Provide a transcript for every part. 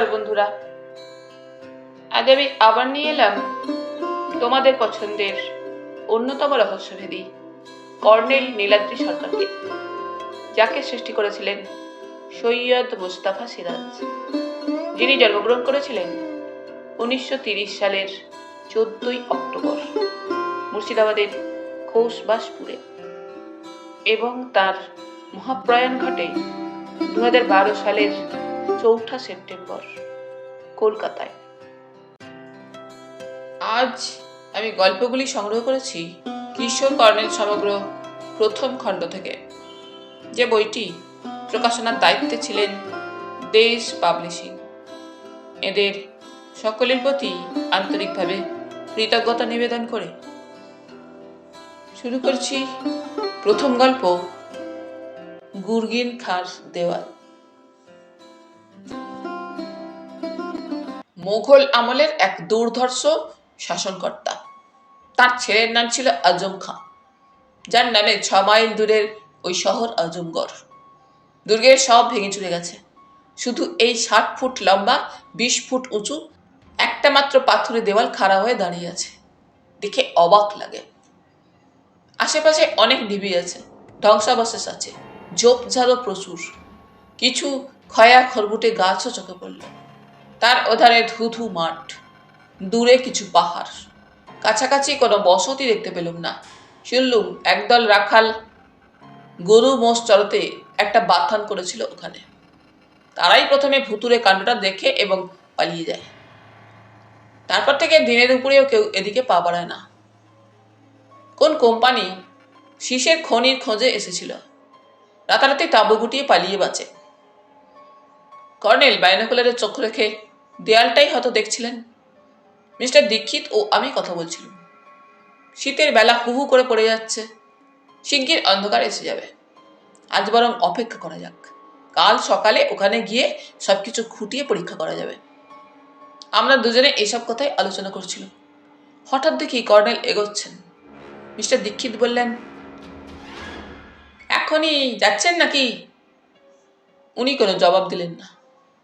নমস্কার বন্ধুরা, আজ আমি আবার নিয়ে এলাম তোমাদের পছন্দের অন্যতম রহস্যভেদী কর্নেল নীলাদ্রি সরকারকে, যাকে সৃষ্টি করেছিলেন সৈয়দ মুস্তাফা সিরাজ, যিনি জন্মগ্রহণ করেছিলেন 1930 সালের 14ই অক্টোবর মুর্শিদাবাদের খোসবাসপুরে, এবং তার মহাপ্রয়াণ ঘটে 2012 সালের 4 সেপ্টেম্বর কলকাতায়। আজ আমি গল্পগুলি সংগ্রহ করেছি কিশোর কর্নেল সমগ্র প্রথম খণ্ড থেকে, যে বইটি প্রকাশনার দায়িত্বে ছিলেন দেশ পাবলিশিং। এদের সকলের প্রতি আন্তরিকভাবে কৃতজ্ঞতা নিবেদন করে শুরু করছি প্রথম গল্প, গুরগিন খাঁর দেওয়াল। মোগল আমলের এক দুর্ধর্ষ শাসনকর্তা, তার ছেলের নাম ছিল আজম খাঁ, যার নামে 6 মাইল দূরের ওই শহর আজমগড়। দুর্গের সব ভেঙে চলে গেছে, শুধু এই 60 ফুট লম্বা 20 ফুট উঁচু একটা মাত্র পাথরের দেওয়াল খাড়া হয়ে দাঁড়িয়ে আছে। দেখে অবাক লাগে। আশেপাশে অনেক ঢিবি আছে, ধ্বংসাবশেষ আছে, ঝোপঝাড়ও প্রচুর, কিছু খয়া খরবুটে গাছও চোখে পড়ল। তার ওধারে ধুধু মাঠ, দূরে কিছু পাহাড়। কাছাকাছি কোনো বসতি দেখতে পেলুম না। শুনলুম একদল রাখাল গরু মোষ চড়াতে একটা বাথান করেছিল ওখানে। তারাই প্রথমে ভুতুরে কাণ্ডটা দেখে এবং পালিয়ে যায়। তারপর থেকে দিনের উপরেও কেউ এদিকে পা বাড়ায় না। কোন কোম্পানি শীষের খনির খোঁজে এসেছিল, রাতারাতি তাঁবু গুটিয়ে পালিয়ে বাঁচে। কর্নেল বাইনোকুলারে চোখ রেখে দেয়ালটাই হয়তো দেখছিলেন। মিস্টার দীক্ষিত ও আমি কথা বলছিলাম। শীতের বেলা হুহু করে পড়ে যাচ্ছে, শিগগির অন্ধকার এসে যাবে। আজ বরং অপেক্ষা করা যাক, কাল সকালে ওখানে গিয়ে সবকিছু খুঁটিয়ে পরীক্ষা করা যাবে। আমরা দুজনে এসব কথাই আলোচনা করছিলাম। হঠাৎ দেখি কর্নেল এগোচ্ছেন। মিস্টার দীক্ষিত বললেন, এখনই যাচ্ছেন নাকি? উনি কোনো জবাব দিলেন না,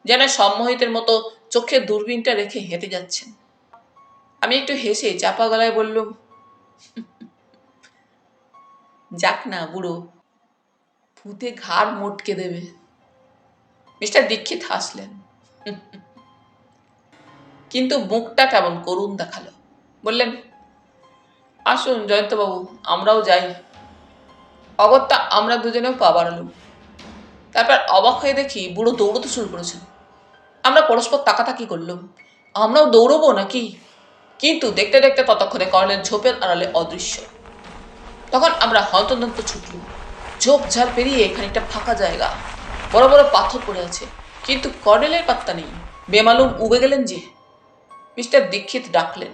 যেন সম্মোহিতের মতো চোখে দূরবীনটা রেখে হেঁটে যাচ্ছেন। আমি একটু হেসে চাপা গলায় বললুম, যাক না বুড়ো, ভূতে ঘাড় মোটকে দেবে। মিস্টার দীক্ষিত হাসলেন, কিন্তু মুখটা কেমন করুণ দেখালো। বললেন, আসুন জয়ন্তবাবু, আমরাও যাই। অগত্যা আমরা দুজনেও পা বাড়ালুম। তারপর অবাক হয়ে দেখি বুড়ো দৌড়তে শুরু করেছেন। আমরা পরস্পর তাকাতাকি করলুম, আমরাও দৌড়বো নাকি? কিন্তু দেখতে দেখতে ততক্ষণে কর্নেল ঝোপের আড়ালে অদৃশ্য। তখন আমরা হন্তদন্ত ছুটলুম। ঝোপঝাড় পেরিয়ে খানিকটা ফাঁকা জায়গা, বড় বড় পাথর পড়ে আছে, কিন্তু কর্নেলের পাত্তা নেই। বেমালুম উবে গেলেন যে। মিস্টার দীক্ষিত ডাকলেন,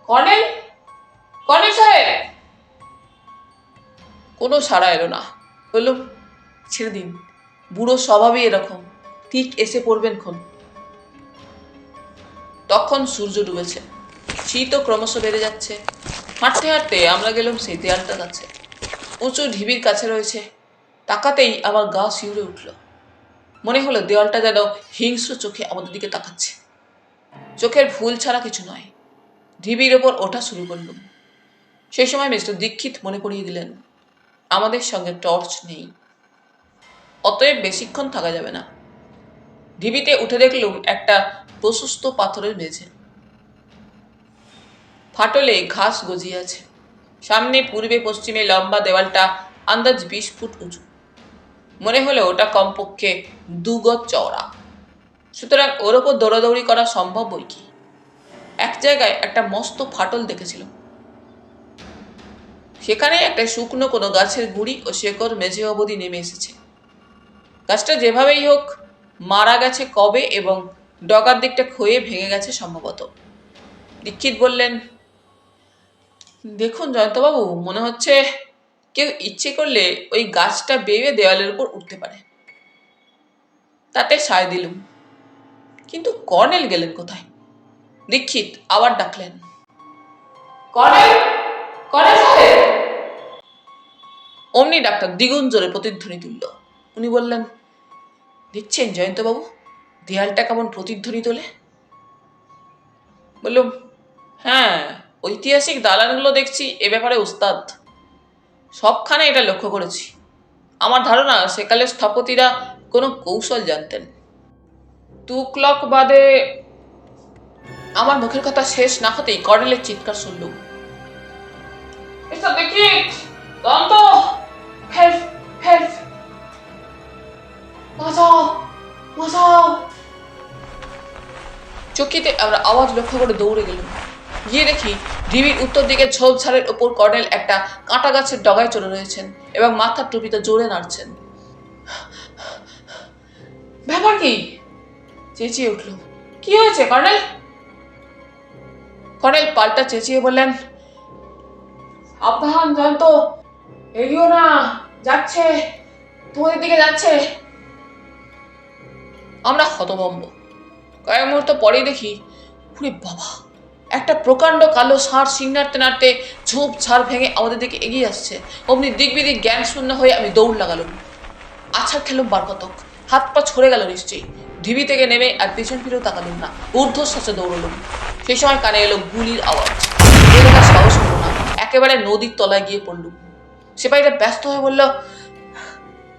কর্নেল, কর্নেল সাহেব। কোনো সাড়া এলো না। বললুম, ছেড়ে দিন, বুড়ো স্বভাবই এরকম, ঠিক এসে পড়বেন খন। তখন সূর্য ডুবেছে, শীতও ক্রমশ বেড়ে যাচ্ছে। হাঁটতে হাঁটতে আমরা গেলাম সেই দেয়ালটার কাছে। উঁচু ঢিবির কাছে রয়েছে। তাকাতেই আমার গা শিউরে উঠল। মনে হলো দেওয়ালটা যেন হিংস্র চোখে আমাদের দিকে তাকাচ্ছে। চোখের ভুল ছাড়া কিছু নয়। ঢিবির ওপর ওঠা শুরু করলুম। সেই সময় মিস্টার দীক্ষিত মনে পড়িয়ে দিলেন, আমাদের সঙ্গে টর্চ নেই, অতএব বেশিক্ষণ থাকা যাবে না। ঢিবিতে উঠে দেখলুম একটা প্রশস্ত পাথরের মেঝে, ফাটলে ঘাস গজিয়ে আছে। সামনে পূর্বে পশ্চিমে লম্বা দেওয়ালটা আন্দাজ 20 ফুট উঁচু। মনে হলো ওটা কমপক্ষে 2 গজ চওড়া, সুতরাং ওর ওপর দৌড়াদৌড়ি করা সম্ভব বই কি। এক জায়গায় একটা মস্ত ফাটল দেখেছিল, সেখানে একটা শুকনো কোনো গাছের গুঁড়ি ও শেকড় মেঝে অবধি নেমে এসেছে। গাছটা যেভাবেই হোক মারা গেছে কবে এবং ডগার দিকটা ক্ষয়ে ভেঙে গেছে সম্ভবত। দীক্ষিত বললেন, দেখুন জয়ন্তবাবু, মনে হচ্ছে কেউ ইচ্ছে করলে ওই গাছটা বেয়ে দেওয়ালের উপর উঠতে পারে। তাতে সায় দিলুম, কিন্তু কর্নেল গেলেন কোথায়? দীক্ষিত আবার ডাকলেন, কর্নেল, কর্নেল সাহেব। অমনি ডাক্তার দ্বিগুণ জোরে প্রতিধ্বনি তুলল। উনি বললেন, দেখছেন জয়ন্তবাবু, দেয়ালটা কেমন প্রতিধ্বনি তোলে। বললুম, হ্যাঁ, ঐতিহাসিক দালানগুলো দেখছি এ ব্যাপারে উস্তাদ। সবখানে এটা লক্ষ্য করেছি। আমার ধারণা সেকালের স্থপতিরা কোনো কৌশল জানতেন। তুকলক বাদে আমার মুখের কথা শেষ না হতেই কর্নেলের চিৎকার শুনলুম, দেখি দন্ত, হেল্প হেল্প, বাঁচাও বাঁচাও। চকিতে আমরা আওয়াজ লক্ষ্য করে দৌড়ে গেলাম। গিয়ে দেখি ঢিবির উত্তর দিকে ঝোপঝাড়ের ওপর কর্নেল একটা কাঁটা গাছের ডগায় চড়ে রয়েছেন এবং মাথার টুপিতে জোরে নাড়ছেন। ব্যাপার কি? চেঁচিয়ে উঠল, কি হয়েছে কর্নেল? কর্নেল পাল্টা চেঁচিয়ে বললেন, সাবধান জয়ন্ত, এগিয়েও না, যাচ্ছে, তোমাদের দিকে যাচ্ছে। আমরা হতভম্ব। কয়েক মুহূর্ত পরেই দেখি, ওরে বাবা, একটা প্রকাণ্ড কালো ষাঁড় শিং নাড়তে নাড়তে ঝোপ ঝাড় ভেঙে আমাদের দিকে এগিয়ে আসছে। অমনি দিকবিদিক জ্ঞান শূন্য হয়ে আমি দৌড় লাগালাম। আছাড় খেলুম বারকতক, হাত পা ছড়ে গেল নিশ্চয়ই। ঢিবি থেকে নেমে আর পেছন ফিরেও তাকালুম না, ঊর্ধ্বশ্বাসে দৌড়লুম। সেই সময় কানে এলো গুলির আওয়াজ। বেরোবার সাহস হলো না, একেবারে নদীর তলায় গিয়ে পড়লুম। সেপাইটা ব্যস্ত হয়ে বলল,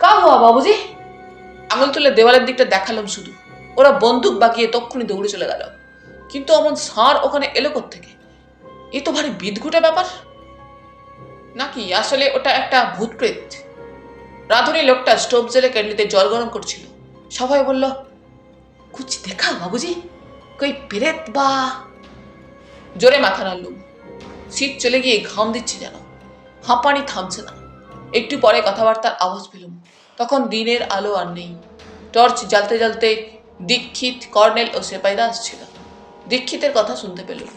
কা হওয়া বাবুজি? আঙুল তুলে দেওয়ালের দিকটা দেখালাম শুধু। ওরা বন্দুক বাগিয়ে তক্ষুনি দৌড়ে চলে গেল। কিন্তু অমন ষাঁড় ওখানে এলো কোত্থেকে? এ তো ভারী বিদঘুটে ব্যাপার। নাকি আসলে ওটা একটা ভূতপ্রেত? রাঁধুনি লোকটা স্টোভ জেলে কেটলিতে জল গরম করছিল। সবাই বলল, কুছ দেখা বাবুজি, কই পেরেত বা? জোরে মাথা নাড়লুম। শীত চলে গিয়ে ঘাম দিচ্ছে যেন, হাঁপানি থামছে না। একটু পরে কথাবার্তার আওয়াজ পেলুম। তখন দিনের আলো আর নেই। টর্চ জ্বালতে জ্বালতে দীক্ষিত, কর্নেল ও সেপাইরা আসছিল। দীক্ষিতের কথা শুনতে পেলুম।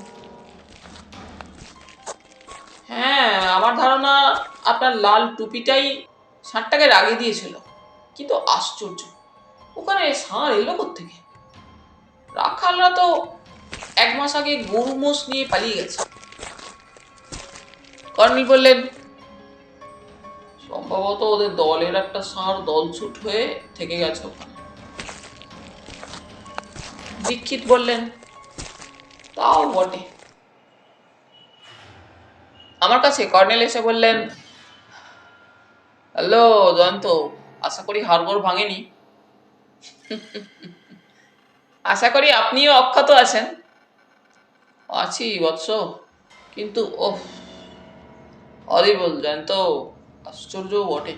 হ্যাঁ, আমার ধারণা আপনার লাল টুপিটাই ষাঁড়টাকে রাগিয়ে দিয়েছিল। কিন্তু আশ্চর্য, ওখানে ষাঁড় এলো কোত্থেকে? রাখালরা তো 1 মাস আগে গরু মোষ নিয়ে পালিয়ে গেছে। কর্নেল বললেন, সম্ভবত ওদের দলের একটা ষাঁড় দলছুট হয়ে থেকে গেছে ওখানে। দীক্ষিত বললেন, তাও বটে। আমার কাছে কর্নেল এসে বললেন, হ্যালো জয়ন্ত, আশা করি হাড়গোড় ভাঙেনি। আশা করি আপনিও অক্ষত আছেন। আছি বৎস, কিন্তু ওহ, হরিবল জয়ন্ত, আশ্চর্য বটে।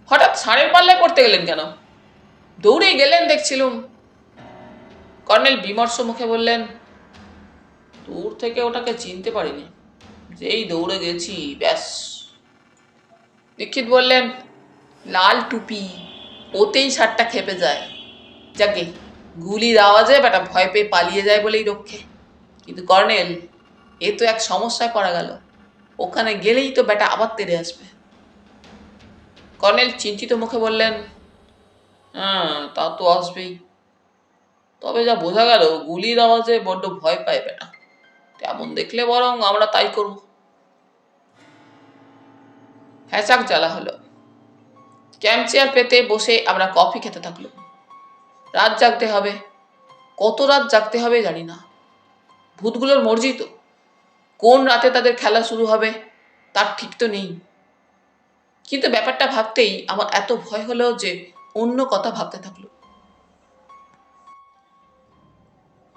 হঠাৎ ষাঁড়ের পাল্লায় পড়তে গেলেন কেন? দৌড়ে গেলেন দেখছিলুম। কর্নেল বিমর্ষ মুখে বললেন, দূর থেকে ওটাকে চিনতে পারিনি, যেই দৌড়ে গেছি ব্যাস। দীক্ষিত বললেন, লাল টুপি, ওতেই ষাঁড়টা খেপে যায়। যাকে গুলির আওয়াজে বেটা ভয় পেয়ে পালিয়ে যায় বলেই রক্ষে। কিন্তু কর্নেল, এ তো এক সমস্যায় পড়া গেল। ওখানে গেলেই তো বেটা আবার তেড়ে আসবে। কর্নেল চিন্তিত মুখে বললেন, হ্যাঁ, তা তো আসবেই। তবে যা বোঝা গেল, গুলির আওয়াজে বড্ড ভয় পায় বেটা। তেমন দেখলে বরং আমরা তাই করব। হ্যাচাক জ্বালা হলো। ক্যাম্প চেয়ার পেতে বসে আমরা কফি খেতে থাকলাম। রাত জাগতে হবে। কত রাত জাগতে হবে জানি না। ভূতগুলোর মর্জি তো, কোন রাতে তাদের খেলা শুরু হবে তার ঠিক তো নেই। কিন্তু ব্যাপারটা ভাবতেই আমার এত ভয় হলো যে অন্য কথা ভাবতে থাকলো।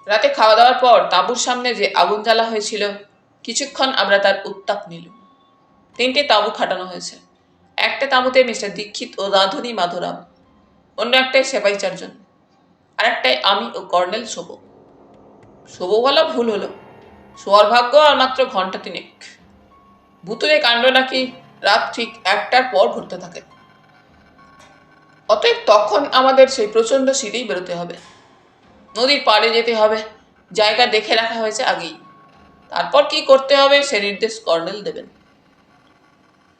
রাতে খাওয়া দাওয়ার পর তাঁবুর সামনে যে আগুন জ্বালা হয়েছিল, কিছুক্ষণ আমরা তার উত্তাপ নিলাম। 3টে তাঁবু খাটানো হয়েছে। একটা তাঁবুতে মিস্টার দীক্ষিত ও রাঁধুনি মাধুরাম, অন্য একটাই সেপাই 4 জন, আর একটাই আমি ও কর্নেল শোবো। শোবো বলা ভুল হলো, শোয়ার ভাগ্য আর মাত্র ঘন্টা 3। ভুতুরে কাণ্ড নাকি রাত ঠিক 1টার পর ঘুরতে থাকে। অতএব তখন আমাদের সেই প্রচন্ড শীতেই বেরোতে হবে। নদীর পাড়ে যেতে হবে, জায়গা দেখে রাখা হয়েছে আগেই। তারপর কি করতে হবে সে নির্দেশ কর্নেল দেবেন।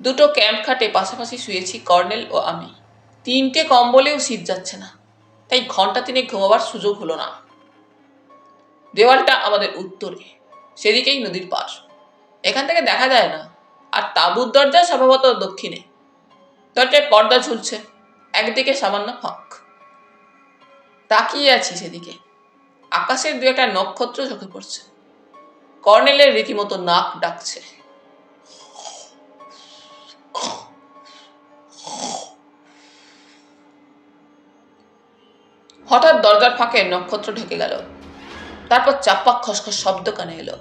2টো ক্যাম্প খাটে পাশাপাশি শুয়েছি কর্নেল ও আমি। 3টে কম্বলেও শীত যাচ্ছে না, তাই ঘন্টা 3 ঘুমাবার সুযোগ হলো না। দেওয়ালটা আমাদের উত্তরে, সেদিকেই নদীর পাশ। এখান থেকে দেখা যায় না। আর তাঁবুর দরজা সম্ভবত দক্ষিণে। দরজায় পর্দা ঝুলছে, একদিকে সামান্য ফাঁক। তাকিয়ে আছি সেদিকে। আকাশের দু একটা নক্ষত্র চোখে পড়ছে। কর্নেলের রীতিমতো নাক ডাকছে। হঠাৎ দরজার ফাঁকে নক্ষত্র ঢেকে গেল। তারপর চাপ্পা খসখস শব্দ কানে এলো।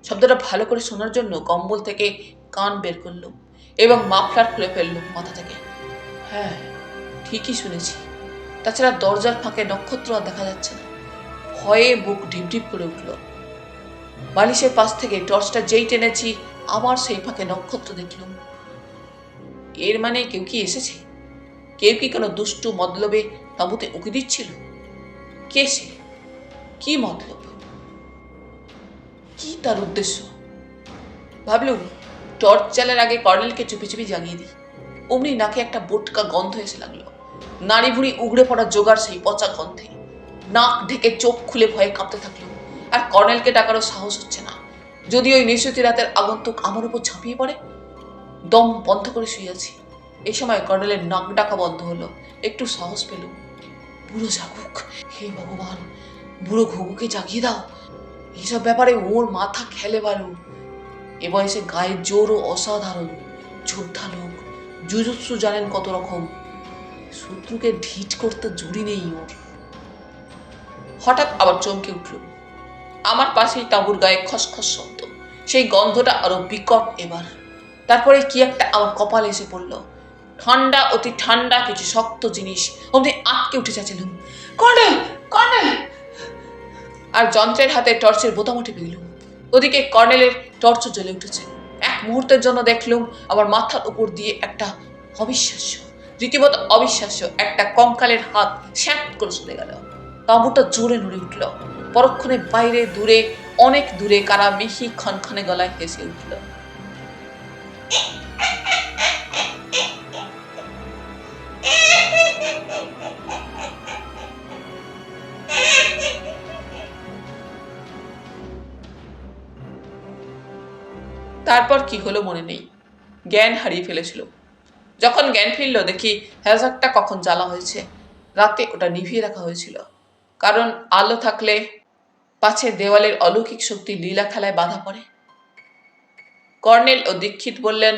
শব্দটা ভালো করে শোনার জন্য কম্বল থেকে কান বের করলুম এবং মাফলার খুলে ফেললুম মাথা থেকে। হ্যাঁ, ঠিকই শুনেছি। তাছাড়া দরজার ফাঁকে নক্ষত্র আর দেখা যাচ্ছে না। ভয়ে বুক ঢিপঢিপ করে উঠল। বালিশের পাশ থেকে টর্চটা যেই টেনেছি, আবার সেই ফাঁকে নক্ষত্র দেখলুম। এর মানে কেউ কি এসেছে? কেউ কি কোনো দুষ্টু মতলবে তাঁবুতে উকি দিচ্ছিল? কে সে? কি মতলব? কি তার উদ্দেশ্য? ভাবলুম টর্চ জ্বালার আগে কর্নেলকে চুপি চুপি জাগিয়ে দিই। অমনি নাকে একটা বোটকা গন্ধ এসে লাগলো। নাড়ি ভুড়ি উগড়ে পড়া জোগাড় সেই পচা গন্ধে। নাক ঢেকে চোখ খুলে ভয়ে কাঁপতে থাকলো। আর কর্নেলকে ডাকারও সাহস হচ্ছে না। যদি ওই নিশুতি রাতের আগন্তুক আমার উপর ঝাঁপিয়ে পড়ে। দম বন্ধ করে শুয়ে আছি। এই সময় কর্নেলের নাক ডাকা বন্ধ হলো। একটু সাহস পেলুম। বুড়ো জাগুক, হে ভগবান, বুড়ো ঘুঘুকে জাগিয়ে দাও। এইসব ব্যাপারে ওর মাথা খেলে ভালো। এ বয়সে গায়ের জোরও অসাধারণ। যোদ্ধা লোক, জুজুৎসু জানেন কত রকম। শত্রুকে ঢিট করতে জুড়ি নেই ওর। হঠাৎ আবার চমকে উঠল। আমার পাশেই তাঁবুর গায়ে খসখস শব্দ। সেই গন্ধটা আরো বিকট এবার। তারপরে কি একটা আমার কপালে এসে পড়ল। ঠান্ডা, অতি ঠান্ডা কিছু শক্ত জিনিস। অমনি আটকে উঠে চাচ্ছিলাম, কর্নেল, কর্নেল! আর যন্ত্রের হাতে টর্চের বোতামও টিপে দিলুম। ওদিকে কর্নেলের টর্চ জ্বলে উঠেছে। এক মুহূর্তের জন্য দেখলুম আমার মাথার উপর দিয়ে একটা অবিশ্বাস্য, রীতিমতো অবিশ্বাস্য একটা কঙ্কালের হাত শ্যাট করে চলে গেল। তাঁবুটা জোরে নড়ে উঠল। পরক্ষণে বাইরে দূরে, অনেক দূরে কারা মিহি খনখনে গলায় হেসে উঠল। তারপর কি হলো মনে নেই। জ্ঞান হারিয়ে ফেলেছিল। যখন জ্ঞান ফিরল দেখি হ্যাজারটা কখন জ্বালা হয়েছে। রাতে ওটা নিভিয়ে রাখা হয়েছিল। কারণ আলো থাকলে পাছে দেওয়ালের অলৌকিক শক্তি লীলা খেলায় বাধা পড়ে। কর্নেল ও দীক্ষিত বললেন,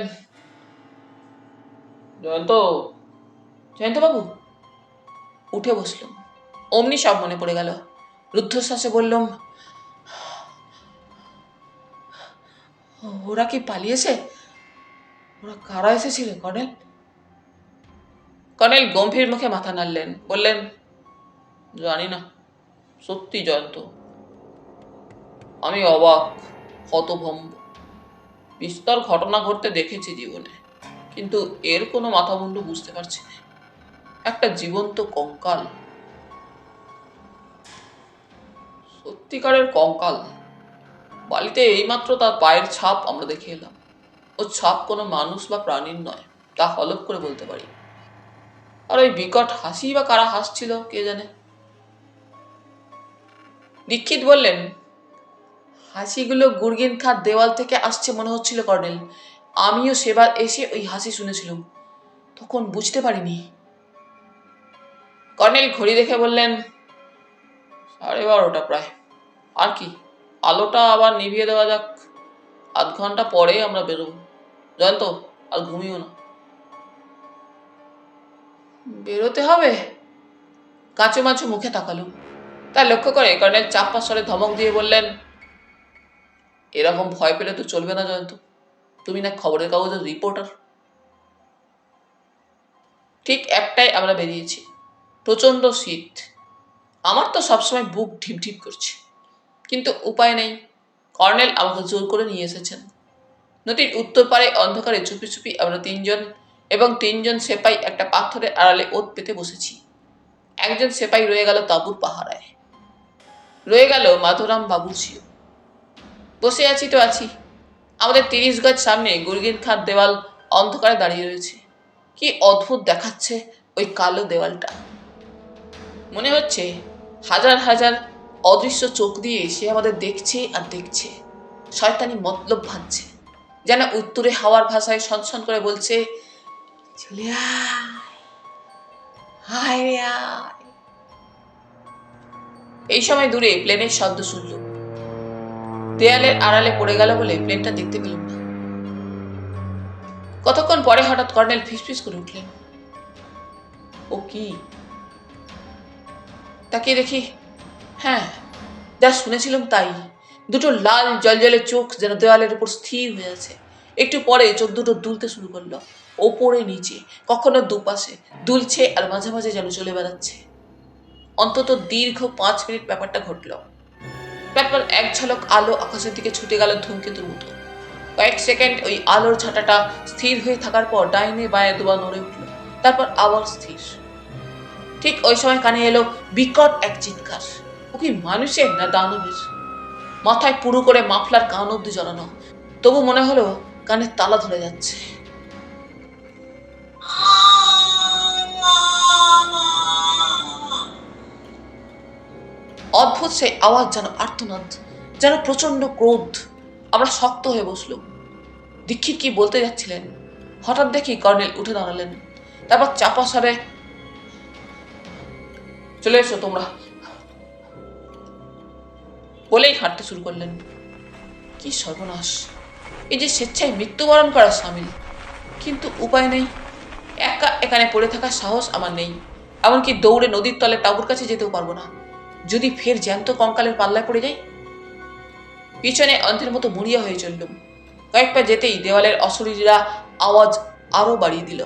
জয়ন্ত, জয়ন্তবাবু। উঠে বসলুম। অমনি সব মনে পড়ে গেল। রুদ্ধশ্বাসে বললুম, ওরা কি পালিয়েছে? ওরা কারা এসেছিল কর্নেল? কর্নেল গম্ভীর মুখে মাথা নাড়লেন। বললেন, জানি না। সত্যি জয়ন্ত, আমি অবাক, হতভম্ব। বিস্তর ঘটনা ঘটতে দেখেছি জীবনে, কিন্তু এর কোনো মাথামুন্ডু বুঝতে পারছি না। একটা জীবন্ত কঙ্কাল, সত্যিকারের কঙ্কাল। বালিতে এইমাত্র তার পায়ের ছাপ আমরা দেখে এলাম। ও ছাপ কোনো মানুষ বা প্রাণীর নয়, তা হলফ করে বলতে পারি। আর ওই বিকট হাসি বা কারা হাসছিল কে জানে। দীক্ষিত বললেন, হাসিগুলো গুরগিন খাঁর দেওয়াল থেকে আসছে মনে হচ্ছিল কর্নেল। আমিও সেবার এসে ওই হাসি শুনেছিলাম, তখন বুঝতে পারিনি। কর্নেল ঘড়ি দেখে বললেন, 12:30 প্রায়। আর কি, আলোটা আবার নিভিয়ে দেওয়া যাক। আধ ঘন্টা পরে আমরা বেরোবো। জয়ন্ত, আর ঘুমিও না। বেরোতে হবে? কাঁচুমাচু মুখে তাকালুম। তা লক্ষ্য করে কর্নেল চাপ্পা স্বরে ধমক দিয়ে বললেন, এরকম ভয় পেলে তো চলবে না জয়ন্ত। তুমি না খবরের কাগজের রিপোর্টার। ঠিক একটাই আমরা বেরিয়েছি। প্রচন্ড শীত। আমার তো সবসময় বুক ঢিপ ঢিপ করছে, কিন্তু উপায় নেই। কর্নেল আমাকে জোর করে নিয়ে এসেছেন। নদীর উত্তর পারে অন্ধকারে চুপি চুপি আমরা তিনজন এবং তিনজন সেপাই একটা পাথরের আড়ালে ওত পেতে বসেছি। একজন সেপাই রয়ে গেল তাঁবুর পাহারায়। রয়ে গেল মাধুরাম বাবুর্চিও। বসে আছি তো আছি। আমাদের 30 গজ সামনে গুরগিন খাঁর দেওয়াল অন্ধকারে দাঁড়িয়ে রয়েছে। কি অদ্ভুত দেখাচ্ছে ওই কালো দেওয়ালটা। মনে হচ্ছে হাজার হাজার অদৃশ্য চোখ দিয়ে সে আমাদের দেখছে আর দেখছে। শয়তানি মতলব ভাবছে। যেন উত্তরে হাওয়ার ভাষায় সনসন করে বলছে, চলে আয়, হায় রে আয়। এই সময় দূরে প্লেনের শব্দ শুনল। দেয়ালের আড়ালে পড়ে গেল বলে প্লেনটা দেখতে পেলাম না। কতক্ষণ পরে হঠাৎ কর্নেল ফিসফিস করে উঠলেন, ও কি? তাকিয়ে দেখি, হ্যাঁ, যা শুনেছিলাম তাই। দুটো লাল জলজলে চোখ যেন দেওয়ালের উপর স্থির হয়ে আছে। একটু পরে চোখ দুটো দুলতে শুরু করলো, ওপরে নিচে, কখনো দুপাশে দুলছে আর মাঝে মাঝে যেন চলে বেড়াচ্ছে। অন্তত দীর্ঘ 5 মিনিট ব্যাপারটা ঘটল। তারপর এক ঝলক আলো আকাশের দিকে ছুটে গেল ধূমকেতুর মতো। কয়েক সেকেন্ড ওই আলোর ছাটাটা স্থির হয়ে থাকার পর ডাইনে বায়ে দুবার নড়ে উঠল, তারপর আবার স্থির। ঠিক ওই সময় কানে এলো বিকট এক চিৎকার। ও কি মানুষের না দানবের? মাথায় পুরো করে মাফলার কান অব্দি জড়ানো, তবু মনে হলো কানের তালা ধরে যাচ্ছে। অদ্ভুত সেই আওয়াজ, যেন আর্তনাদ, যেন প্রচন্ড ক্রোধ। আমরা শক্ত হয়ে বসলো। দীক্ষিত কি বলতে যাচ্ছিলেন, হঠাৎ দেখি কর্নেল উঠে দাঁড়ালেন। তারপর চাপা স্বরে, চলে এসো তোমরা, বলেই হাঁটতে শুরু করলেন। কি সর্বনাশ! এই যে স্বেচ্ছায় মৃত্যুবরণ করা সামিল, কিন্তু উপায় নেই। একা এখানে পড়ে থাকার সাহস আমার নেই। এমনকি দৌড়ে নদীর তলে তাঁবুর কাছে যেতেও পারবো না। যদি ফের জ্যান্ত কঙ্কালের পাল্লায় পড়ে যাই। পিছনে অন্ধের মতো মুড়িয়া হয়ে চললুম। কয়েক পা যেতেই দেওয়ালের অশরীরীরা আওয়াজ আরো বাড়িয়ে দিল।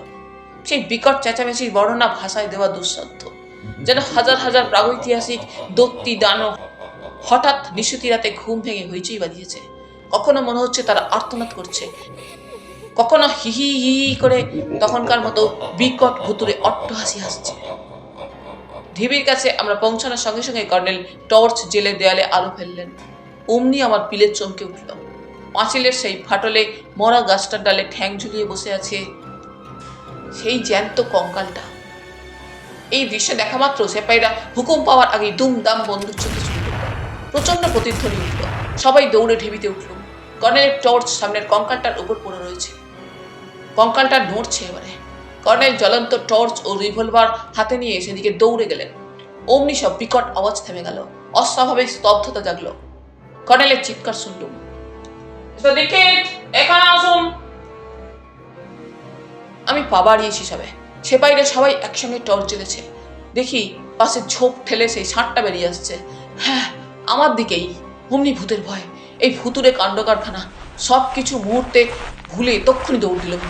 সেই বিকট চেঁচামেচির বর্ণনা ভাষায় দেওয়া দুঃসাধ্য। যেন হাজার হাজার প্রাগৈতিহাসিক দত্তি দানব হঠাৎ নিশুতি রাতে ঘুম ভেঙে হইচই বাঁধিয়েছে। কখনো মনে হচ্ছে তারা আর্তনাদ করছে, কখনো হিহি হিহি করে তখনকার মতো বিকট ভুতুরে অট্টহাসি হাসছে। ঢিবির কাছে আমরা পৌঁছানোর সঙ্গে সঙ্গে কর্নেল টর্চ জেলে দেয়ালে আলো ফেললেন। অমনি আমার পিলের চমকে উঠল। পাঁচিলের সেই ফাটলে মরা গাছটার ডালে ঠ্যাং ঝুলিয়ে বসে আছে সেই জ্যান্ত কঙ্কালটা। এই দৃশ্য দেখা মাত্র সেপাইরা হুকুম পাওয়ার আগেই দুমদাম বন্দুক ছুটতে শুরু করল। প্রচন্ড প্রতিধ্বনি উঠল। সবাই দৌড়ে ঢিবিতে উঠল। কর্নেলের টর্চ সামনের কঙ্কালটার উপর পড়ে রয়েছে। কঙ্কালটা নড়ছে এবারে। কর্নেল জ্বলন্ত টর্চ ও রিভলভার হাতে নিয়ে সেদিকে দৌড়ে গেলেন। অমনি সব বিকট আওয়াজ থেমে গেল। অস্বাভাবিক স্তব্ধতা জাগলো। কর্নেলের চিৎকার শুনলুম, এখানে আসুন। আমি পা বাড়িয়েছি সবে। সেপাইরা সবাই একসঙ্গে টর্চ জ্বেলেছে। দেখি পাশে ঝোপ ঠেলে সেই ষাঁড়টা বেরিয়ে আসছে। হ্যাঁ, আমার দিকেই। অমনি ভূতের ভয়, এই ভুতুরে কাণ্ড কারখানা সব কিছু মুহূর্তে ভুলে তক্ষুনি দৌড় দিলাম।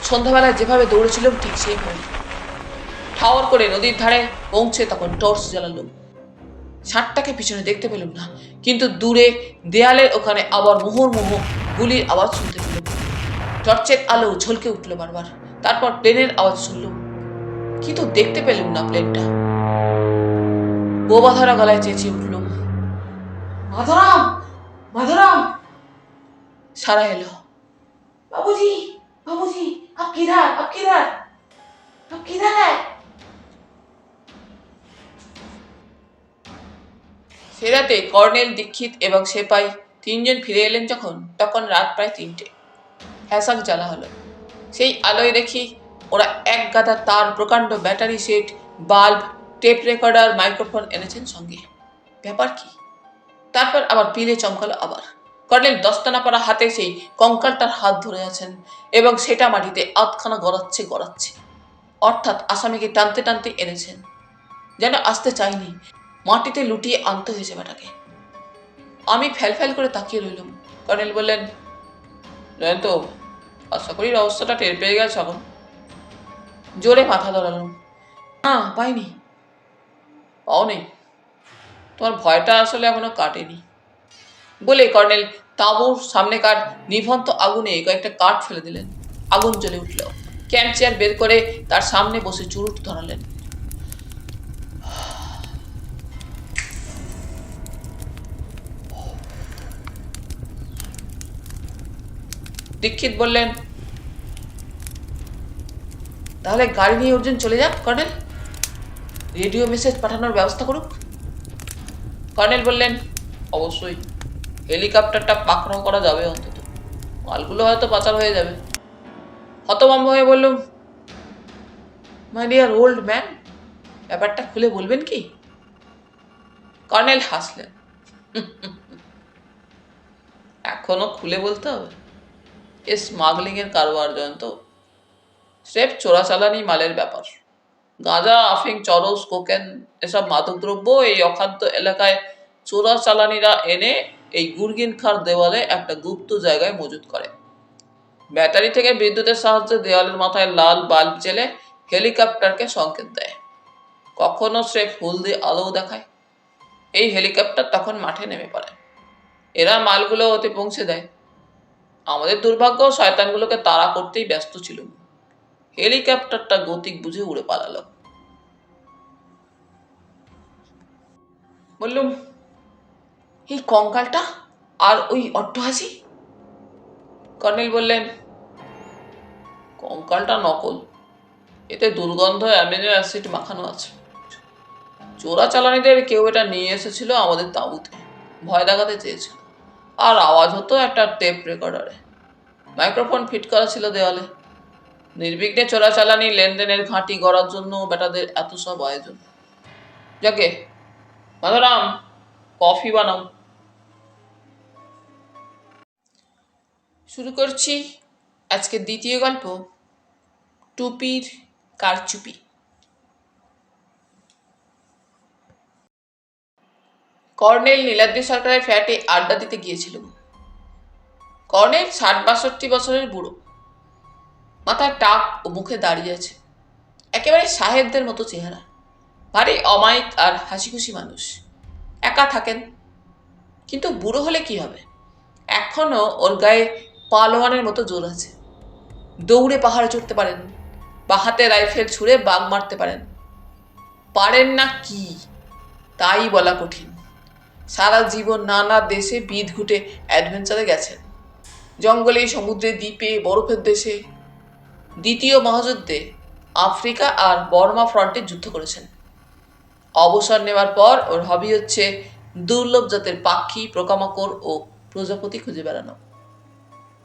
সন্ধ্যাবেলায় যেভাবে দৌড়েছিলাম ঠিক সেইভাবে। ঠাওয়ার করে নদীর ধারে পৌঁছে তখন টর্চ জ্বালালুম। ষাঁড়টাকে পিছনে দেখতে পেলাম না, কিন্তু দূরে দেয়ালের ওখানে আবার মুহুর্মুহু গুলির আওয়াজ শুনতে পেলাম। টর্চের আলো ঝলকে উঠল বারবার। তারপর প্লেনের আওয়াজ শুনলুম, কিন্তু দেখতে পেলাম না প্লেনটা। বোবা ধরা গলায় চেঁচিয়ে উঠলুম, মাধুরাম, মাধুরাম! সারা এলো, বাবুজি, বাবুজি, আপ কিধার, আপ কিধার, আপ কিধার হ্যায়? সে রাতে কর্নেল, দীক্ষিত এবং সেপাই 3 জন ফিরে এলেন যখন, তখন রাত প্রায় 3টে। হ্যাসাক জ্বালা হলো। সেই আলোয় দেখি ওরা এক গাদা তার, প্রকাণ্ড battery set, bulb, tape recorder, microphone এনেছেন সঙ্গে। ব্যাপার কি? তারপর আবার পিলে চমকালো আবার। কর্নেল দস্তানা পরা হাতে সেই কঙ্কালটার হাত ধরে আছেন এবং সেটা মাটিতে আধখানা গড়াচ্ছে গড়াচ্ছে। অর্থাৎ আসামিকে টানতে টানতে এনেছেন। যেন আসতে চাইনি, মাটিতে লুটিয়ে আনতে হয়েছে বেটাকে। আমি ফ্যাল ফ্যাল করে তাকিয়ে রইলাম। কর্নেল বললেন, জয়ন্ত, আশা করি অবস্থাটা টের পেয়ে গেছে এখন। জোরে মাথা ধরালাম। না, পাইনি। পাও নেই? তোমার ভয়টা আসলে এখনো কাটেনি। বলে কর্নেল তাঁবুর সামনেকার নিভন্ত আগুনে কয়েকটা কাঠ ফেলে দিলেন। আগুন জ্বলে উঠল। ক্যাম্প চেয়ার বের করে তার সামনে বসে চুরুট ধরালেন। দীক্ষিত বললেন, তাহলে গাড়ি নিয়ে অর্জুন চলে যাক কর্নেল, রেডিও মেসেজ পাঠানোর ব্যবস্থা করুক। কর্নেল বললেন, অবশ্যই, হেলিকপ্টারটা পাকড়াও করা যাবে অন্তত, মালগুলো হয়তো পাচার হয়ে যাবে। হতভম্ব হয়ে বললুম, মাই ডিয়ার ওল্ড ম্যান, ব্যাপারটা খুলে বলবেন কি? কর্নেল হাসলেন। এখনো খুলে বলতে হবে? এ স্মাগলিং এর কারবার জানতো, স্রেফ চোরাচালানি মালের ব্যাপার। গাঁজা, আফিং, চরস, কোকেন এসব মাদকদ্রব্য এই অখাদ্য এলাকায় চোরাচালানিরা এনে এই গুরগিন খার দেওয়ালে একটা গুপ্ত জায়গায় মজুত করে। ব্যাটারি থেকে বিদ্যুতের সাহায্যে দেওয়ালের মাথায় লাল বাল্ব জেলে হেলিকপ্টারকে সংকেত দেয়। কখনো স্রেফ হলদে আলো দেখায়। এই হেলিকপ্টার তখন মাঠে নেমে পড়ে। এরা মালগুলো ওতে পৌঁছে দেয়। আমাদের দুর্ভাগ্য, শয়তানগুলোকে তাড়া করতেই ব্যস্ত ছিল। হেলিকপ্টারটা গতিক বুঝে উড়ে পালালো। বললুম, এই কঙ্কালটা আর ওই অট্টহাসি? কর্নেল বললেন, কঙ্কালটা নকল। এতে দুর্গন্ধ অ্যামিনো অ্যাসিড মাখানো আছে। চোরাচালানিদের কেউ এটা নিয়ে এসেছিল আমাদের তাঁবুতে, ভয় দেখাতে চেয়েছিল। আর আওয়াজ হতো একটা টেপ রেকর্ডারে। মাইক্রোফোন ফিট করা ছিল দেওয়ালে। নির্বিঘ্নে চোরাচালানি লেনদেনের ঘাঁটি গড়ার জন্য বেটাদের এত সব আয়োজন। যাকে মাধুরাম, কফি বানাও। শুরু করছি আজকের দ্বিতীয় গল্প, টুপির কারচুপি। কর্নেল নীলাদ্রি সরকারের ফ্ল্যাটে আড্ডা দিতে গিয়েছিলাম। কর্নেল ৬০-৬২ বছরের বুড়ো, মাথায় টাক ও মুখে দাঁড়িয়ে আছে। একেবারে সাহেবদের মতো চেহারা, ভারী অমায়িক আর হাসি খুশি মানুষ। একা থাকেন, কিন্তু বুড়ো হলে কি হবে, এখনো ওর গায়ে পালোয়ানের মতো জোর আছে। দৌড়ে পাহাড়ে চড়তে পারেন, বা হাতে রাইফেল ছুঁড়ে বাঘ মারতে পারেন। পারেন না কি তাই বলা কঠিন। সারা জীবন নানা দেশে বিদ ঘুটে অ্যাডভেঞ্চারে গেছেন। জঙ্গলে, সমুদ্রে, দ্বীপে, বরফের দেশে। দ্বিতীয় মহাযুদ্ধে আফ্রিকা আর বর্মা ফ্রন্টে যুদ্ধ করেছেন। অবসর নেওয়ার পর ওর হবি হচ্ছে দুর্লভ জাতের পাখি, পোকামাকড় ও প্রজাপতি খুঁজে বেড়ানো।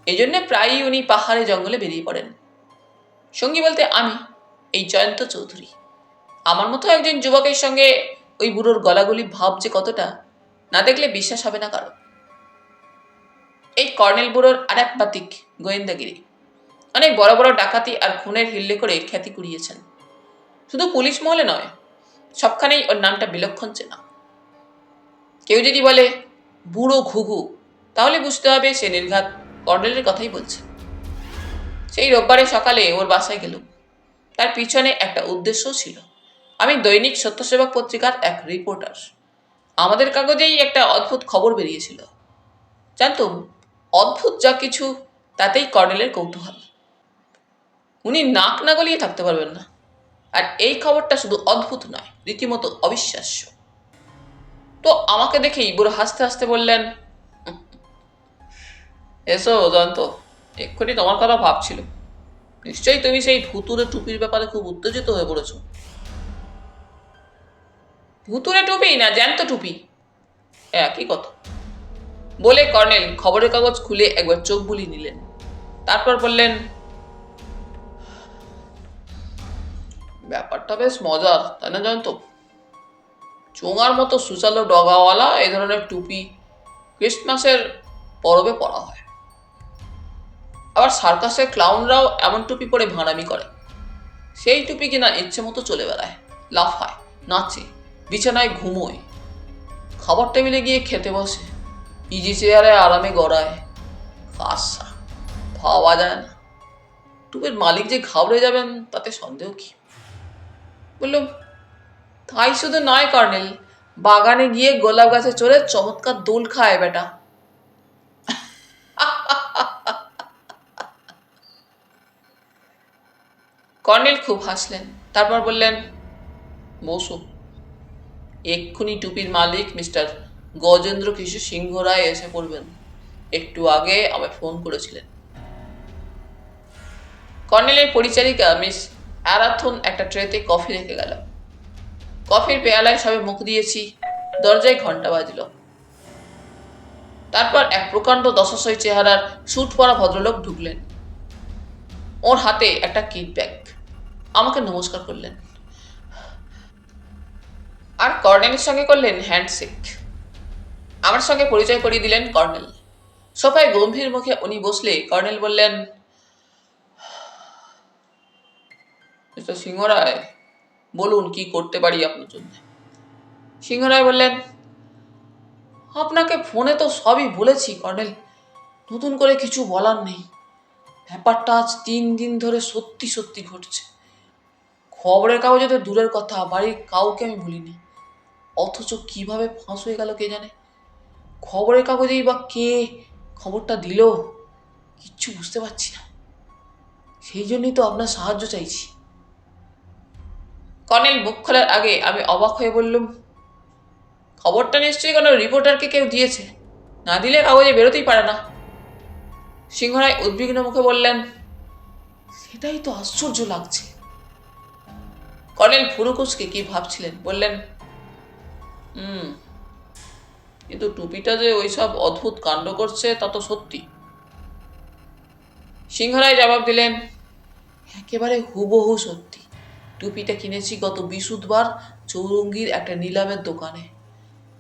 এই জন্যে প্রায়ই উনি পাহাড়ে জঙ্গলে বেরিয়ে পড়েন। সঙ্গী বলতে আমি, এই জয়ন্ত চৌধুরী। আমার মতো একজন যুবকের সঙ্গে ওই বুড়োর গলাগলি ভাব যে কতটা, না দেখলে বিশ্বাস হবে না কারো। এই কর্নেল বুড়োর আর এক বাতিক গোয়েন্দাগিরি। অনেক বড় বড় ডাকাতি আর খুনের হিল্লে করে খ্যাতি কুড়িয়েছেন। শুধু পুলিশ মহলে নয়, সবখানেই ওর নামটা বিলক্ষণ চেনা। কেউ যদি বলে বুড়ো ঘুঘু, তাহলে বুঝতে হবে সে নির্ঘাত কর্নেলের কথাই বলছে। সেই রোববারে সকালে ওর বাসায় গেলুম। তার পিছনে একটা উদ্দেশ্যও ছিল। আমি দৈনিক সত্যসেবক পত্রিকার এক রিপোর্টার। আমাদের কাগজেই একটা অদ্ভুত খবর বেরিয়েছিল। জানতুম, অদ্ভুত যা কিছু তাতেই কর্নেলের কৌতূহল। উনি নাক না গলিয়ে থাকতে পারবেন না। আর এই খবরটা শুধু অদ্ভুত নয়, রীতিমতো অবিশ্বাস্য। তো আমাকে দেখেই বুড়ো হাসতে হাসতে বললেন, এসো জানতো, এক্ষুনি তোমার কথা ভাবছিল। নিশ্চয়ই তুমি সেই ভুতুরে টুপির ব্যাপারে খুব উত্তেজিত হয়ে পড়েছ। ভুতুরে টুপি না জ্যান্ত টুপি, একই কথা। বলে কর্নেল খবরের কাগজ খুলে একবার চোখ বুলিয়ে নিলেন। তারপর বললেন, ব্যাপারটা বেশ মজার, তাই না জানতো? চোঙার মতো সুচালো ডগাওয়ালা এই ধরনের টুপি ক্রিসমাসের পরবে পরা হয়। আবার সার্কাসের ক্লাউনরাও এমন টুপি পরে ভাঁড়ামি করে। সেই টুপি কিনা ইচ্ছে মতো চলে বেড়ায়, লাফায়, নাচে, বিছানায় ঘুমোয়, খাবার টেবিলে গিয়ে খেতে বসে, ইজি চেয়ারে আরামে গড়ায়। কাসা ভাবা যায় না। টুপির মালিক যে ঘাবড়ে যাবেন তাতে সন্দেহ কি? বললুম, তাই শুধু নয় কর্নেল, বাগানে গিয়ে গোলাপ গাছে চড়ে চমৎকার দোল খায় বেটা। কর্নেল খুব হাসলেন। তারপর বললেন, বসো। এক্ষুনি টুপির মালিক মিস্টার গজেন্দ্র কিশোর সিংহ রায় এসে পড়বেন। একটু আগে আমায় ফোন করেছিলেন। কর্নেলের পরিচারিকা মিস অ্যারাথন একটা ট্রেতে কফি রেখে গেল। কফির পেয়ালায় সবে মুখ দিয়েছি, দরজায় ঘন্টা বাজল। তারপর এক প্রকাণ্ড দশাশয় চেহারার স্যুট পরা ভদ্রলোক ঢুকলেন। ওর হাতে একটা কিট ব্যাগ। আমাকে নমস্কার করলেন। আর কর্নেলের সঙ্গে করলেন হ্যান্ডশেক। আমার সঙ্গে পরিচয় করিয়ে দিলেন কর্নেল। সোফায় গম্ভীর মুখে উনি বসলে কর্নেল বললেন, মিস্টার সিংহরায়, বলুন কি করতে পারি আপনার জন্য। সিংহরায় বললেন, আপনাকে ফোনে তো সবই বলেছি কর্নেল, নতুন করে কিছু বলার নেই। ব্যাপারটা আজ 3 দিন ধরে সত্যি সত্যি ঘটছে। খবরের কাগজে তো দূরের কথা, বাড়ির কাউকে আমি বলিনি, অথচ কিভাবে ফাঁস হয়ে গেল কে জানে। খবরের কাগজেই বা কে খবরটা দিল কিচ্ছু বুঝতে পারছি না। সেই জন্যই তো আপনার সাহায্য চাইছি। কর্নেল মুখ খোলার আগে আমি অবাক হয়ে বললুম, খবরটা নিশ্চয়ই কোনো রিপোর্টারকে কেউ দিয়েছে, না দিলে কাগজে বেরোতেই পারে না। সিংহরায় উদ্বিগ্ন মুখে বললেন, সেটাই তো আশ্চর্য লাগছে। কর্নেল ফুরুকুসকে কি ভাবছিলেন, বললেন, কিন্তু টুপিটা যে ওইসব অদ্ভুত কাণ্ড করছে তা তো সত্যি। সিংহরায় জবাব দিলেন, একেবারে হুবহু সত্যি। টুপিটা কিনেছি গত বৃহস্পতিবার চৌরঙ্গীর একটা নিলামের দোকানে।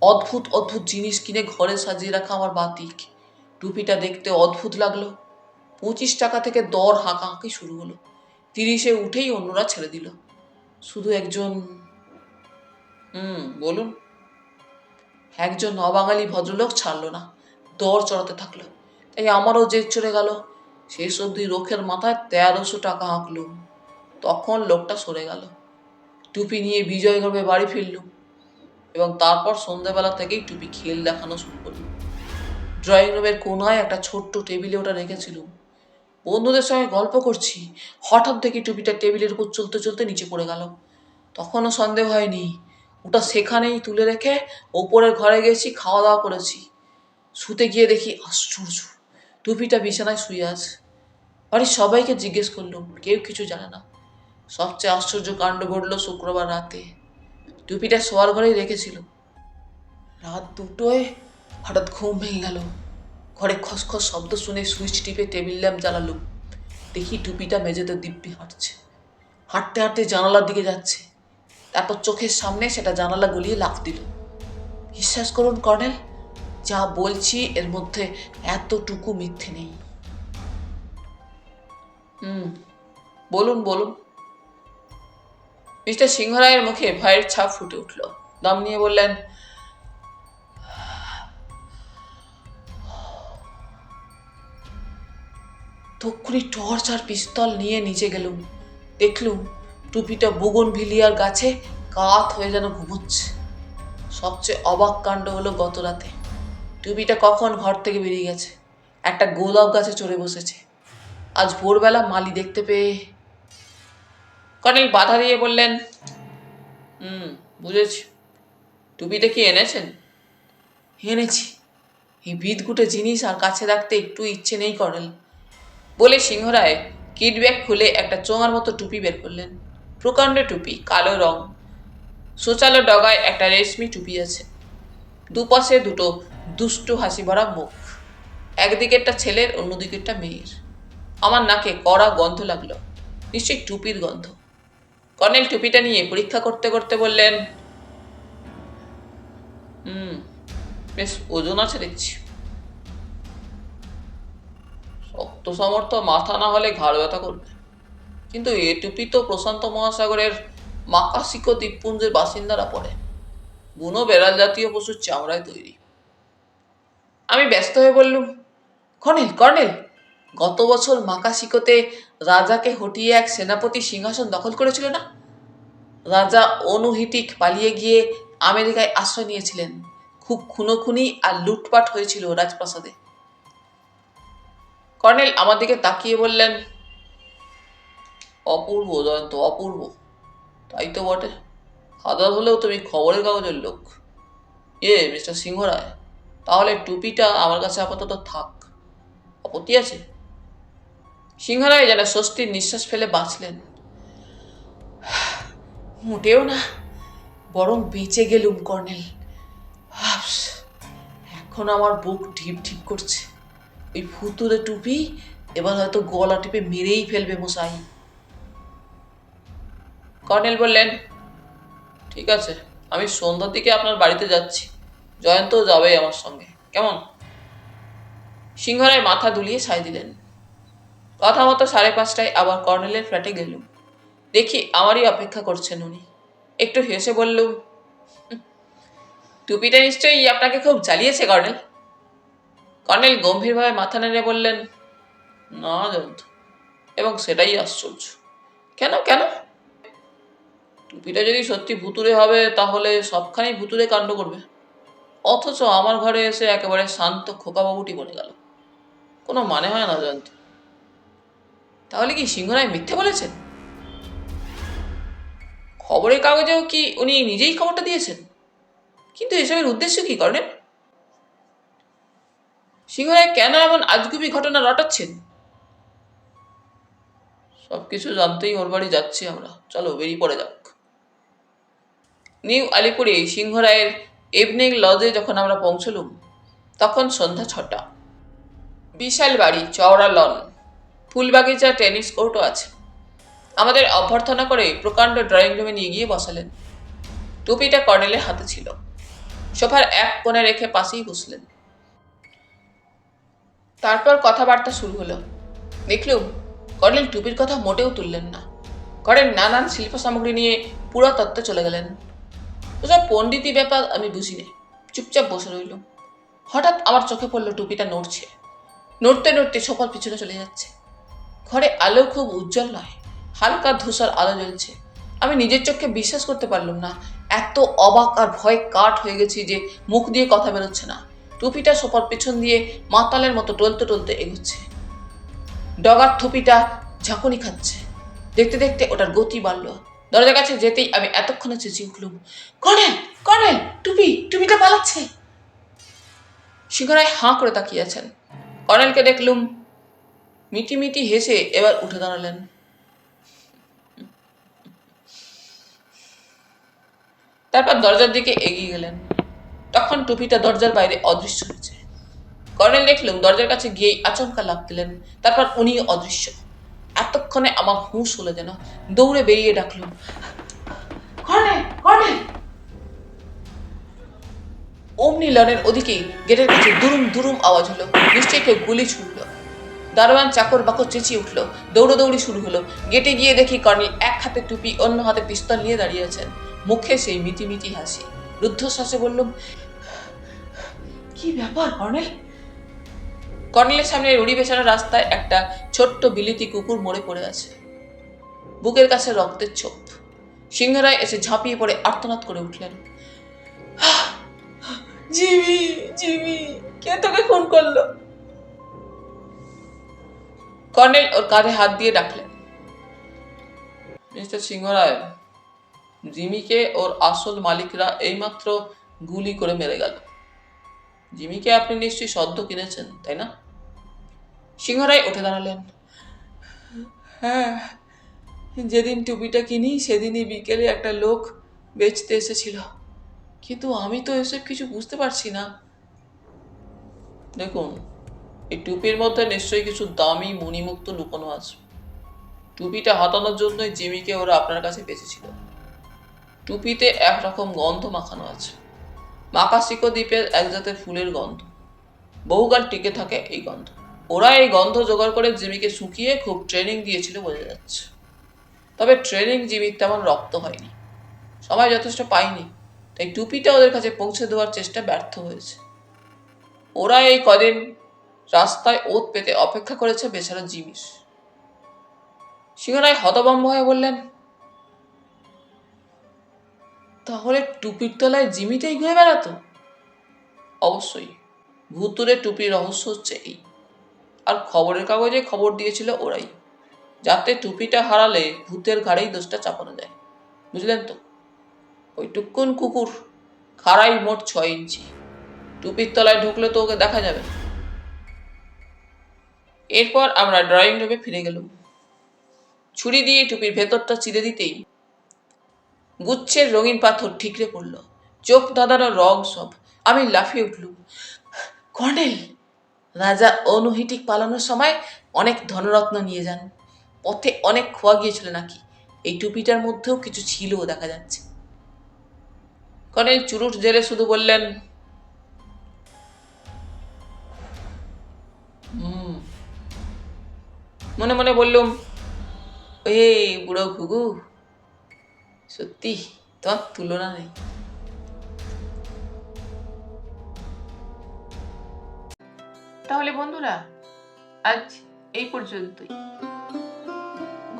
অদ্ভুত অদ্ভুত জিনিস কিনে ঘরে সাজিয়ে রাখা আমার বাতিক। টুপিটা দেখতে অদ্ভুত লাগলো। 25 টাকা থেকে দর হাঁকাহাঁকি শুরু হলো। 30-এ উঠেই অন্যরা ছেড়ে দিল। শুধু একজন বলুন। একজন অবাঙালি ভদ্রলোক ছাড়লো না, দর চড়াতে থাকলো। তাই আমারও জেদ চড়ে গেল। শেষ অবধি রোখের মাথায় 1300 টাকা আঁকলুম। তখন লোকটা সরে গেল। টুপি নিয়ে বিজয়গর্বে বাড়ি ফিরলুম এবং তারপর সন্ধ্যাবেলা থেকেই টুপি খেল দেখানো শুরু করলুম। ড্রয়িং রুমের কোনায় একটা ছোট্ট টেবিলে ওটা রেখেছিলুম। বন্ধুদের সঙ্গে গল্প করছি, হঠাৎ দেখি টুপিটা টেবিলের উপর চলতে চলতে নিচে পড়ে গেল। তখনও সন্দেহ হয়নি। ওটা সেখানেই তুলে রেখে ওপরের ঘরে গেছি, খাওয়া দাওয়া করেছি। শুতে গিয়ে দেখি আশ্চর্য, টুপিটা বিছানায় শুয়ে আছে। বাড়ির সবাইকে জিজ্ঞেস করলুম, কেউ কিছু জানে না। সবচেয়ে আশ্চর্য কাণ্ড ঘটল শুক্রবার রাতে। টুপিটা শোয়ার ঘরেই রেখেছিল। রাত 2টোয় হঠাৎ ঘুম ভেঙে গেল। ঘরে খসখস শব্দ শুনে সুইচ টিপে টেবিল ল্যাম্প জ্বালালুম। দেখি টুপিটা মেঝেতে দিব্যি হাঁটছে। হাঁটতে হাঁটতে জানালার দিকে যাচ্ছে। তারপর চোখের সামনে সেটা জানালা গলিয়ে লাফ দিল। বিশ্বাস করুন কর্নেল, যা বলছি এর মধ্যে এতটুকু মিথ্যে নেই। বলুন বলুন। মিস্টার সিংহরায়ের মুখে ভয়ের ছাপ ফুটে উঠল। দম নিয়ে বললেন, তক্ষুনি টর্চ আর পিস্তল নিয়ে নিচে গেলুম। দেখলুম টুপিটা বুগনভিলিয়ার গাছে কাত হয়ে যেন ঘুমোচ্ছে। সবচেয়ে অবাক কাণ্ড হলো গত রাতে টুপিটা কখন ঘর থেকে বেরিয়ে গেছে। একটা গোলাপ গাছে চড়ে বসেছে। আজ ভোরবেলা মালি দেখতে পেয়ে। কর্নেল বাধা দিয়ে বললেন, বুঝেছি। টুপিটা কি এনেছেন? এনেছি। এই বিদঘুটে জিনিস আর কাছে রাখতে একটু ইচ্ছে নেই কর্নেল, বলে সিংহরায় কিট ব্যাগ খুলে একটা চোঙার মতো টুপি বের করলেন। প্রকাণ্ড টুপি, কালো রং, সোচালো ডগায় একটা রেশমি টুপি আছে। দুপাশে দুটো দুষ্টু হাসি ভরা মুখ, একদিকেরটা ছেলের, অন্যদিকেরটা মেয়ের। আমার নাকে কড়া গন্ধ লাগলো, নিশ্চয়ই টুপির গন্ধ। কর্নেল টুপিটা নিয়ে পরীক্ষা করতে করতে বললেন, বেশ ওজন আছে দেখছি। শক্ত সমর্থ মাথা না হলে ঘাড় ব্যথা করবে। কিন্তু এ টুপি তো প্রশান্ত মহাসাগরের মাকাসিকো দ্বীপপুঞ্জের বাসিন্দারা পরে। বুনো বেড়াল জাতীয় পশুর চামড়ায় তৈরি। আমি ব্যস্ত হয়ে বললুম, কর্নেল কর্নেল, গত বছর মাকাসিকোতে রাজাকে হটিয়ে এক সেনাপতি সিংহাসন দখল করেছিল না? রাজা অনুহিটিক পালিয়ে গিয়ে আমেরিকায় আশ্রয় নিয়েছিলেন। খুব খুনোখুনি আর লুটপাট হয়েছিল রাজপ্রাসাদে। কর্নেল আমার দিকে তাকিয়ে বললেন, অপূর্ব জয়ন্ত, অপূর্ব। তাই তো বটে। হাজার হলেও তুমি খবরের কাগজের লোক। মিস্টার সিংহরায়, তাহলে টুপিটা আমার কাছে আপাতত থাক, আপত্তি আছে? সিংহরায় যেন স্বস্তির নিঃশ্বাস ফেলে বাঁচলেন। মোটেও না, বরং বেঁচে গেলুম কর্নেল। এখন আমার বুক ঢিপ ঢিপ করছে। ওই ফুতুরে টুপি এবার হয়তো গলা টিপে মেরেই ফেলবে মশাই। কর্নেল বললেন, ঠিক আছে, আমি সন্ধ্যার দিকে আপনার বাড়িতে যাচ্ছি, জয়ন্তও যাবে আমার সঙ্গে, কেমন? সিংহরায় মাথা দুলিয়ে সায় দিলেন। কথা মতো 5:30টায় আবার কর্নেলের ফ্ল্যাটে গেলুম। দেখি আমারই অপেক্ষা করছেন উনি। একটু হেসে বললুম, টুপিটা নিশ্চয়ই আপনাকে খুব জ্বালিয়েছে কর্নেল। কর্নেল গম্ভীরভাবে মাথা নেড়ে বললেন, না জয়ন্ত, এবং সেটাই আশ্চর্য। কেন কেন? টুপিটা যদি সত্যি ভুতুরে হবে তাহলে সবখানেই ভুতুরে কাণ্ড করবে, অথচ আমার ঘরে এসে একেবারে শান্ত খোকাবাবুটি বনে গেল। কোনো মানে হয় না জয়ন্ত। তাহলে কি সিংহরায় মিথ্যে বলেছেন? খবরের কাগজেও কি উনি নিজেই খবরটা দিয়েছেন? কিন্তু এসবের উদ্দেশ্য কি কর্নেল? সিংহরায় কেন এমন আজগুবি ঘটনা রটাচ্ছেন? সবকিছু জানতেই ওর বাড়ি যাচ্ছি আমরা, চলো বেরিয়ে পড়ে যাক। নিউ আলিপুরে সিংহরায়ের ইভিনিং লজে যখন আমরা পৌঁছলুম তখন সন্ধ্যা 6টা। বিশাল বাড়ি, চওড়া লন, ফুলবাগিচা, টেনিস কোর্টও আছে। আমাদের অভ্যর্থনা করে প্রকাণ্ড ড্রয়িং রুমে নিয়ে গিয়ে বসালেন। টুপিটা কর্নেলের হাতে ছিল। সোফার এক কোণে রেখে পাশেই বসলেন। তারপর কথাবার্তা শুরু হলো। দেখলুম কর্নেল টুপির কথা মোটেও তুললেন না। ঘরের নানান শিল্প সামগ্রী নিয়ে পুরাতত্ত্বে চলে গেলেন। ওসব পণ্ডিতি ব্যাপার আমি বুঝিনি, চুপচাপ বসে রইল। হঠাৎ আমার চোখে পড়ল টুপিটা নড়ছে। নড়তে নড়তে সোফার পিছনে চলে যাচ্ছে। ঘরে আলো খুব উজ্জ্বল নয়, হালকা ধূসর আলো জ্বলছে। আমি নিজের চোখে বিশ্বাস করতে পারলাম না। এত অবাক আর ভয় কাঠ হয়ে গেছি যে মুখ দিয়ে কথা বেরোচ্ছে না। টুপিটা সোফার পেছন দিয়ে মাতালের মতো টলতে টলতে এগোচ্ছে। ডগার টুপিটা ঝাঁকুনি খাচ্ছে। দেখতে দেখতে ওটার গতি বাড়ল। দরজার কাছে যেতেই আমি এতক্ষণে চেঁচিয়ে উঠলুম, কর্নেল কর্নেল, টুপিটা পালাচ্ছে। সিংহরায় হাঁ করে তাকিয়ে আছেন। কর্নেলকে দেখলুম মিটি মিটি হেসে এবার উঠে দাঁড়ালেন। তারপর দরজার দিকে এগিয়ে গেলেন। তখন টুপিটা দরজার বাইরে অদৃশ্য হয়েছে। কর্নেল দেখলুম দরজার কাছে গিয়েই আচমকা লাফ দিলেন। তারপর উনি অদৃশ্য। এতক্ষণে আমার হুঁশ হলো যেন। দৌড়ে বেরিয়ে ডাকলুম, কর্নেল কর্নেল। অমনি লনের ওদিকেই গেটের কাছে দুরুম দুরুম আওয়াজ হলো। নিশ্চয়ই কেউ গুলি ছুড়ল। দারোয়ান চাকর বাকর চেঁচিয়ে উঠল। দৌড়াদৌড়ি শুরু হলো। গেটে গিয়ে দেখি কর্নেল এক হাতে টুপি, অন্য হাতে পিস্তল নিয়ে দাঁড়িয়ে আছেন। মুখে সেই মিটিমিটি হাসি। রুদ্ধশ্বাসে বললুম, কি ব্যাপার কর্নেল? কর্নেলের সামনে রুড়ি বেছানো রাস্তায় একটা ছোট্ট বিলিতি কুকুর মরে পড়ে আছে। বুকের কাছে রক্তের ছোপ। সিংহরায় এসে ঝাঁপিয়ে পড়ে আর্তনাদ করে উঠলেন, জিমি জিমি, কে তোকে খুন করলো? কর্নেল ওর কাঁধে হাত দিয়ে ডাকলেন, মিস্টার সিংহরায়, জিমিকে ওর আসল মালিকরা এইমাত্র গুলি করে মেরে গেল। জিমিকে আপনি নিশ্চয়ই সদ্য কিনেছেন, তাই না? সিংহরায় উঠে দাঁড়ালেন। হ্যাঁ, যেদিন টুপিটা কিনি সেদিনই বিকেলে একটা লোক বেচতে এসেছিল, কিন্তু আমি তো এসব কিছু বুঝতে পারছি না। দেখুন, এই টুপির মধ্যে নিশ্চয়ই কিছু দামি মণিমুক্ত লুকোনো আছে। টুপিটা হাতানোর জন্যই জিমিকে ওরা আপনার কাছে বেঁচেছিল। টুপিতে একরকম গন্ধ মাখানো আছে, মাকাসিকো দ্বীপের এক জাতের ফুলের গন্ধ। বহুকাল টিকে থাকে এই গন্ধ। ওরা এই গন্ধ জোগাড় করে জিমিকে শুকিয়ে খুব ট্রেনিং দিয়েছিল বোঝা যাচ্ছে। তবে ট্রেনিং জিমির তেমন রক্ত হয়নি, সময় যথেষ্ট পায়নি, তাই টুপিটা ওদের কাছে পৌঁছে দেওয়ার চেষ্টা ব্যর্থ হয়েছে। ওরা এই কদিন রাস্তায় ওত পেতে অপেক্ষা করেছে বেচারা জিমির। সিংহরায় হতভম্ব হয়ে বললেন, তাহলে টুপির তলায় জিমিটাই ঘুরে বেড়াতো? অবশ্যই, ভুতুরে টুপির রহস্য হচ্ছে এই। আর খবরের কাগজে খবর দিয়েছিল ওরাই, যাতে টুপিটা হারালে ভূতের ঘাড়েই দোষটা চাপানো যায়। বুঝলেন তো? ওই টুকুন কুকুর, খাড়াই মোট 6 ইঞ্চি। টুপির তলায় ঢুকলে তো ওকে দেখা যাবে। এরপর আমরা ড্রয়িং রুমে ফিরে গেলাম। ছুরি দিয়ে টুপির ভেতরটা চিরে দিতেই গুচ্ছের রঙিন পাথর ঠিকরে পড়ল। চোখ ধাঁধানো রং সব। আমি লাফিয়ে উঠলুম, কর্নেল, রাজা অনুহিটিক পালানোর সময় অনেক ধনরত্ন নিয়ে যান। পথে অনেক খোয়া গিয়েছিল নাকি। এই টুপিটার মধ্যেও কিছু ছিল দেখা যাচ্ছে। কর্নেল চুরুট জেলে শুধু বললেন, মনে মনে বললুম, ওই বুড়ো ঘুঘু, সত্যি তোমার তুলনা নেই। তাহলে বন্ধুরা, আজ এই পর্যন্তই।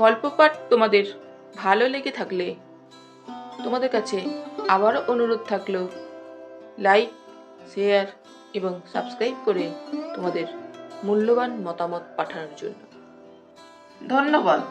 গল্প পাঠ তোমাদের ভালো লেগে থাকলে তোমাদের কাছে আবারও অনুরোধ থাকলো, লাইক, শেয়ার এবং সাবস্ক্রাইব করে তোমাদের মূল্যবান মতামত পাঠানোর জন্য। ধন্যবাদ।